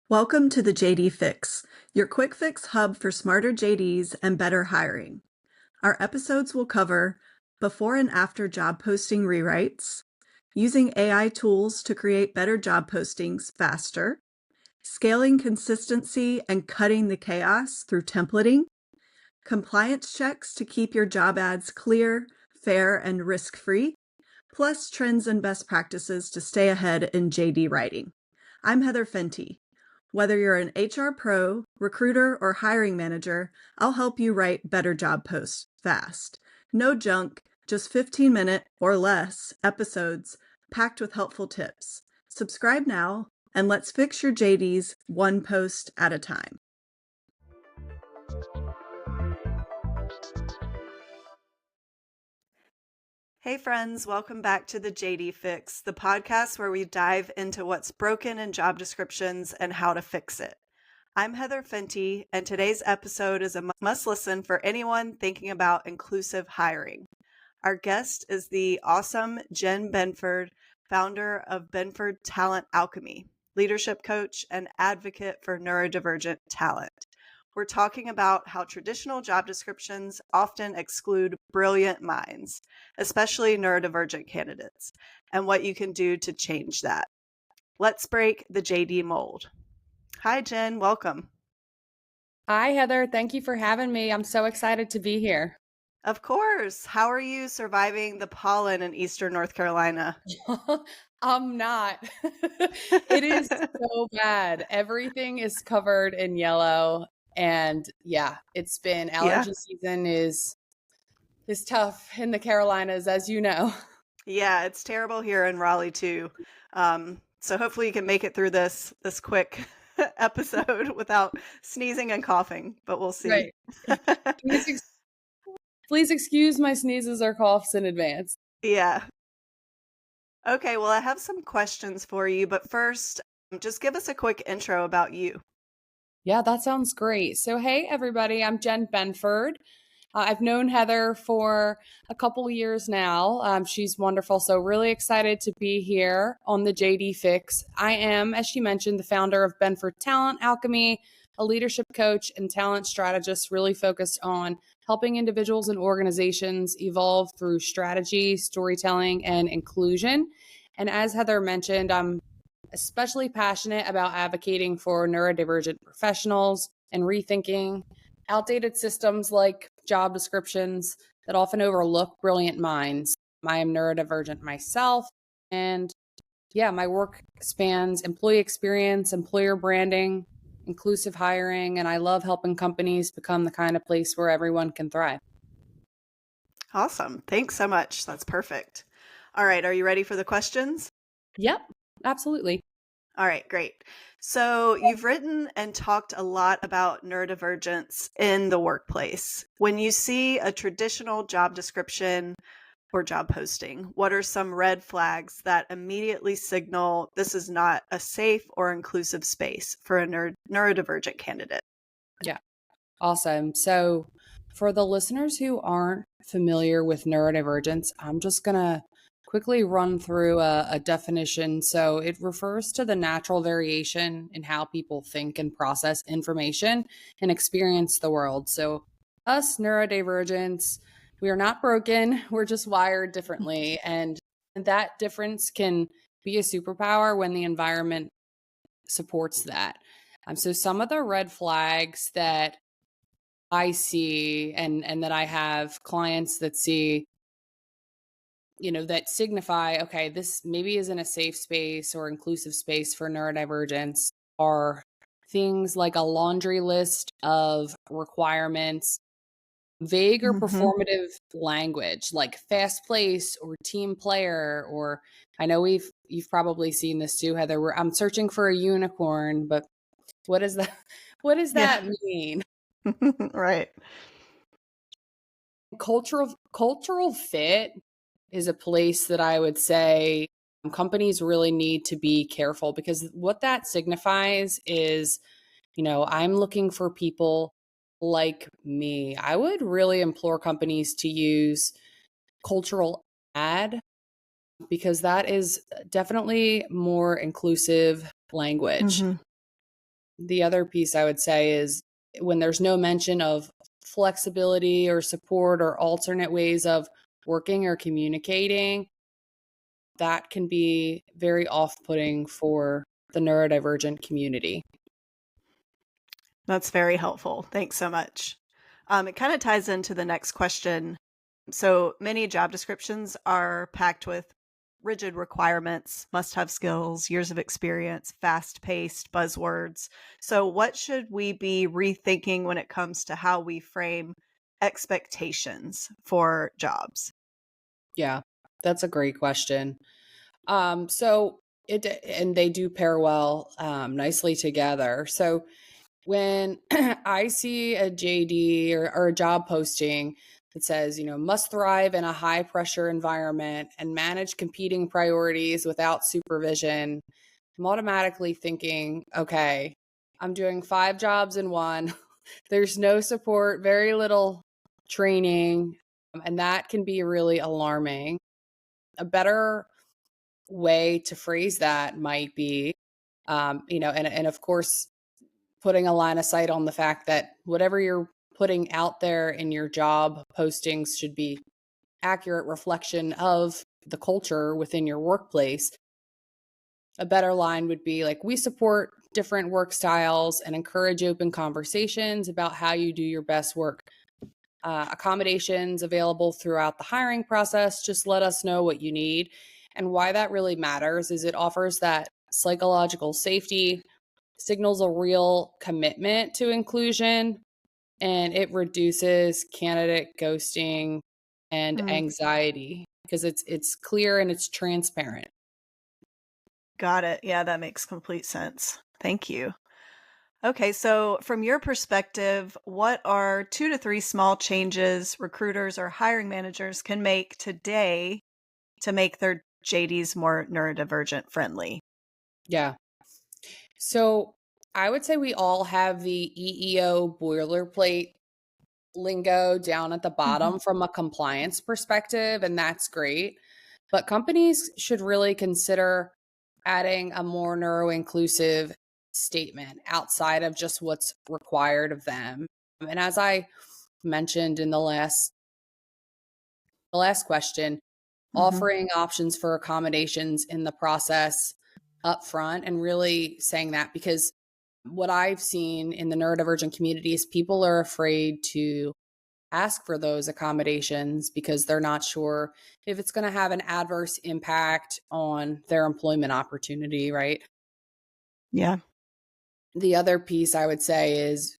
Welcome to the JD Fix, your quick fix hub for smarter JDs and better hiring. Our episodes will cover before and after job posting rewrites, using AI tools to create better job postings faster, scaling consistency and cutting the chaos through templating, compliance checks to keep your job ads clear, fair, and risk-free, plus trends and best practices to stay ahead in JD writing. I'm Heather Fenty. Whether you're an HR pro, recruiter, or hiring manager, I'll help you write better job posts fast. No junk, just 15-minute or less episodes packed with helpful tips. Subscribe now, and let's fix your JDs one post at a time. Hey friends, welcome back to the JD Fix, the podcast where we dive into what's broken in job descriptions and how to fix it. I'm Heather Fenty, and today's episode is a must-listen for anyone thinking about inclusive hiring. Our guest is the awesome Jen Benford, founder of Benford Talent Alchemy, leadership coach and advocate for neurodivergent talent. We're talking about how traditional job descriptions often exclude brilliant minds, especially neurodivergent candidates, and what you can do to change that. Let's break the JD mold. Hi, Jen. Welcome. Hi, Heather. Thank you for having me. I'm so excited to be here. Of course. How are you surviving the pollen in Eastern North Carolina? I'm not. It is so bad. Everything is covered in yellow. And yeah, it's been allergy season is tough in the Carolinas, as you know. Yeah, it's terrible here in Raleigh too. So hopefully you can make it through this quick episode without sneezing and coughing, but we'll see. Right. Please excuse my sneezes or coughs in advance. Yeah. Okay, well, I have some questions for you, but first, just give us a quick intro about you. Yeah, that sounds great. So, hey, everybody, I'm Jen Benford. I've known Heather for a couple years now. She's wonderful. So really excited to be here on the JD Fix. I am, as she mentioned, the founder of Benford Talent Alchemy, a leadership coach and talent strategist really focused on helping individuals and organizations evolve through strategy, storytelling, and inclusion. And as Heather mentioned, I'm especially passionate about advocating for neurodivergent professionals and rethinking outdated systems like job descriptions that often overlook brilliant minds. I am neurodivergent myself, and yeah, my work spans employee experience, employer branding, inclusive hiring, and I love helping companies become the kind of place where everyone can thrive. Awesome. Thanks so much. That's perfect. All right. Are you ready for the questions? Yep, absolutely. All right, great. So you've written and talked a lot about neurodivergence in the workplace. When you see a traditional job description or job posting, what are some red flags that immediately signal this is not a safe or inclusive space for a neurodivergent candidate? Yeah, awesome. So for the listeners who aren't familiar with neurodivergence, I'm just going to quickly run through a definition. So it refers to the natural variation in how people think and process information and experience the world. So us neurodivergents, we are not broken. We're just wired differently. And that difference can be a superpower when the environment supports that. So some of the red flags that I see and that I have clients that see, that signify, okay, this maybe isn't a safe space or inclusive space for neurodivergence, are things like a laundry list of requirements, vague or performative language like fast place or team player, or I know you've probably seen this too, Heather, I'm searching for a unicorn, but what does that mean? Right. Cultural fit is a place that I would say companies really need to be careful, because what that signifies is, I'm looking for people like me. I would really implore companies to use cultural add, because that is definitely more inclusive language. Mm-hmm. The other piece I would say is when there's no mention of flexibility or support or alternate ways of working or communicating, that can be very off-putting for the neurodivergent community. That's very helpful. Thanks so much. It kind of ties into the next question. So many job descriptions are packed with rigid requirements, must have skills, years of experience, fast paced buzzwords. So, what should we be rethinking when it comes to how we frame expectations for jobs? Yeah, that's a great question. So and they do pair well, nicely together. So when I see a JD or a job posting that says, must thrive in a high pressure environment and manage competing priorities without supervision, I'm automatically thinking, okay, I'm doing 5 jobs in one. There's no support, very little training, and that can be really alarming. A better way to phrase that might be, and of course, putting a line of sight on the fact that whatever you're putting out there in your job postings should be accurate reflection of the culture within your workplace. A better line would be like, we support different work styles and encourage open conversations about how you do your best work. Accommodations available throughout the hiring process. Just let us know what you need. And why that really matters is it offers that psychological safety, signals a real commitment to inclusion, and it reduces candidate ghosting and Hmm, anxiety because it's clear and it's transparent. got it. Yeah, that makes complete sense. Thank you. Okay, so from your perspective, what are 2 to 3 small changes recruiters or hiring managers can make today to make their JDs more neurodivergent friendly? Yeah. So I would say we all have the EEO boilerplate lingo down at the Mhm. bottom from a compliance perspective, and that's great. But companies should really consider adding a more neuro inclusive statement outside of just what's required of them. And as I mentioned in the last question, Mhm. offering options for accommodations in the process up front and really saying that, because what I've seen in the neurodivergent community is people are afraid to ask for those accommodations because they're not sure if it's going to have an adverse impact on their employment opportunity, right? Yeah. The other piece I would say is,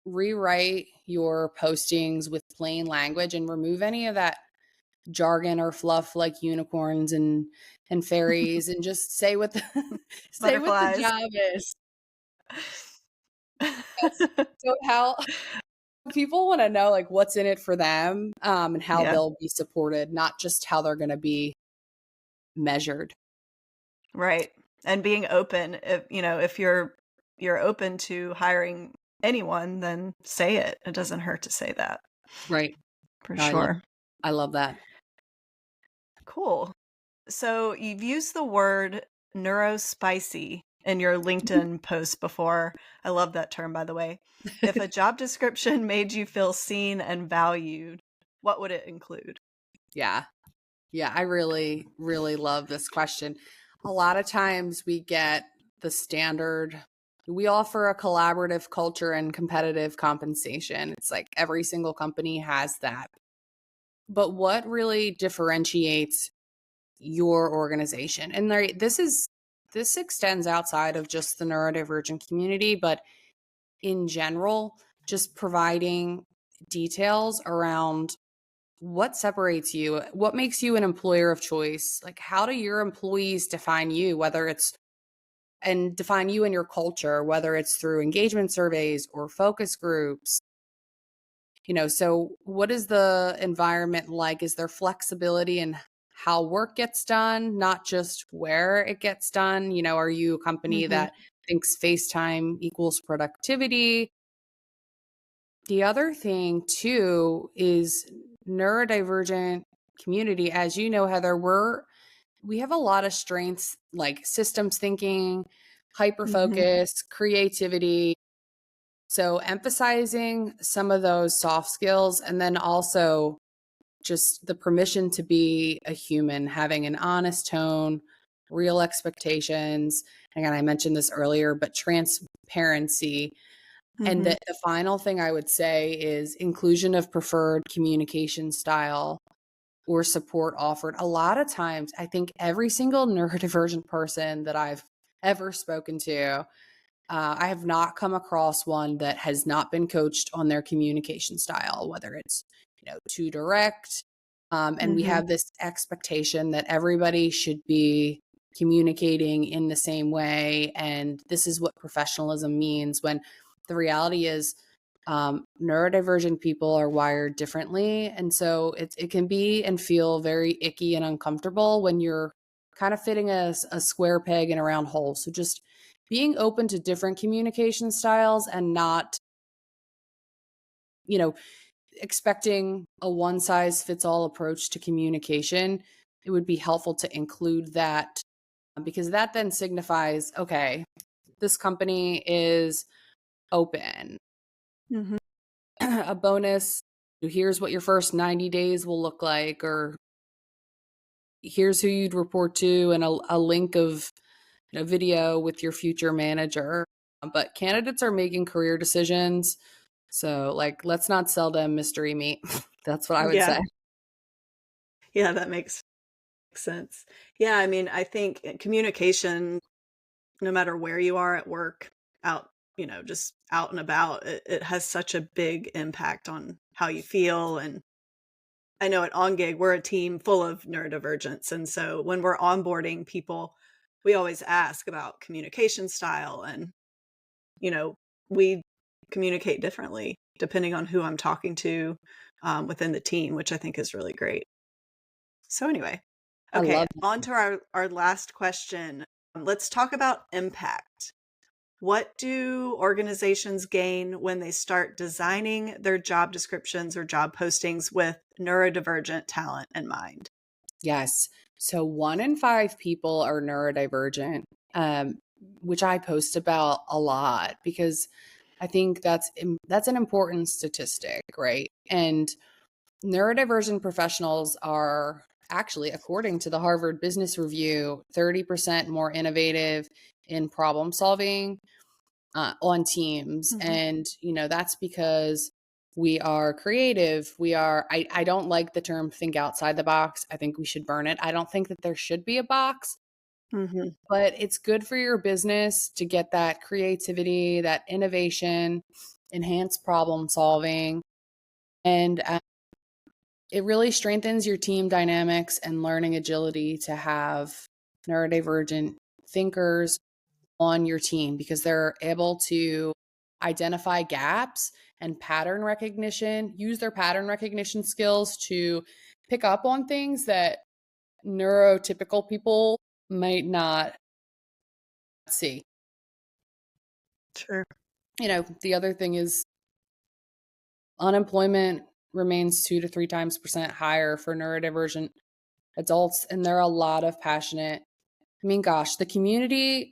rewrite your postings with plain language and remove any of that jargon or fluff like unicorns and fairies, and just say what the say what the Butterflies. job is. Yes. So how people want to know like what's in it for them, and how Yeah, they'll be supported, not just how they're going to be measured. right. And being open, if you're open to hiring anyone, then say it. It doesn't hurt to say that, Right. for No, I love sure. I love that. Cool. So you've used the word neurospicy in your LinkedIn post before. I love that term, by the way. If a job description made you feel seen and valued, what would it include? Yeah. Yeah, I really, really love this question. A lot of times we get the standard, we offer a collaborative culture and competitive compensation. It's like every single company has that. But what really differentiates your organization? And this extends outside of just the neurodivergent community, but in general, just providing details around what separates you, what makes you an employer of choice, like how do your employees define you, whether it's and define you and your culture, whether it's through engagement surveys or focus groups. So what is the environment like? Is there flexibility in how work gets done, not just where it gets done? Are you a company Hmm. that thinks FaceTime equals productivity? The other thing too is neurodivergent community, as you know, Heather, we have a lot of strengths like systems thinking, hyper Mm-hmm. focus, creativity. So emphasizing some of those soft skills, and then also just the permission to be a human, having an honest tone, real expectations. Again, I mentioned this earlier, but transparency. And Mm-hmm. the final thing I would say is inclusion of preferred communication style or support offered. A lot of times, I think every single neurodivergent person that I've ever spoken to, I have not come across one that has not been coached on their communication style, whether it's too direct. And we Mm-hmm. have this expectation that everybody should be communicating in the same way, and this is what professionalism means. When the reality is, neurodivergent people are wired differently, and so it can be and feel very icky and uncomfortable when you're kind of fitting a square peg in a round hole. So just being open to different communication styles and not, you know, expecting a one size fits all approach to communication. It would be helpful to include that, because that then signifies, okay, this company is open. Mm-hmm. A bonus, here's what your first 90 days will look like, or here's who you'd report to, and a link of a video with your future manager. But candidates are making career decisions. So, like, let's not sell them mystery meat. That's what I would Yeah. say. Yeah, that makes sense. Yeah, I mean, I think communication, no matter where you are at work, out, just out and about, it has such a big impact on how you feel. And I know at OnGig, we're a team full of neurodivergents. And so when we're onboarding people, we always ask about communication style. And, we communicate differently depending on who I'm talking to within the team, which I think is really great. So anyway, I okay, love on to our last question. Let's talk about impact. What do organizations gain when they start designing their job descriptions or job postings with neurodivergent talent in mind? Yes. So 1 in 5 people are neurodivergent, which I post about a lot because I think that's an important statistic, right? And neurodivergent professionals are actually, according to the Harvard Business Review, 30% more innovative in problem solving on teams. Mhm. And, that's because we are creative. I don't like the term think outside the box. I think we should burn it. I don't think that there should be a box, Mhm. but it's good for your business to get that creativity, that innovation, enhanced problem solving. And it really strengthens your team dynamics and learning agility to have neurodivergent thinkers on your team, because they're able to identify gaps and pattern recognition, use their pattern recognition skills to pick up on things that neurotypical people might not see. Sure. The other thing is unemployment remains 2 to 3 times% higher for neurodivergent adults, and there are a lot of passionate. I mean, gosh, the community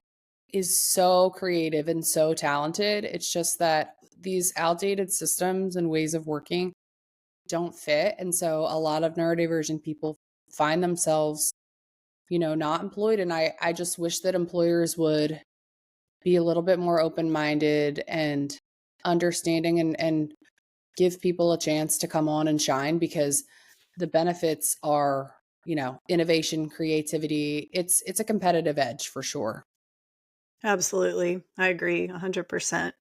is so creative and so talented. It's just that these outdated systems and ways of working don't fit. And so a lot of neurodivergent people find themselves, not employed. And I just wish that employers would be a little bit more open minded and understanding, and give people a chance to come on and shine, because the benefits are, innovation, creativity. It's a competitive edge for sure. Absolutely. I agree 100%.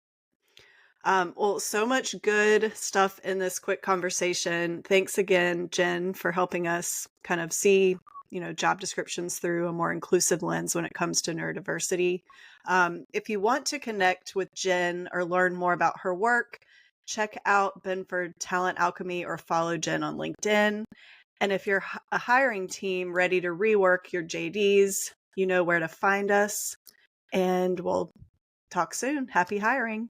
Well, so much good stuff in this quick conversation. Thanks again, Jen, for helping us kind of see, job descriptions through a more inclusive lens when it comes to neurodiversity. If you want to connect with Jen or learn more about her work, check out Benford Talent Alchemy or follow Jen on LinkedIn. And if you're a hiring team ready to rework your JDs, you know where to find us. And we'll talk soon. Happy hiring.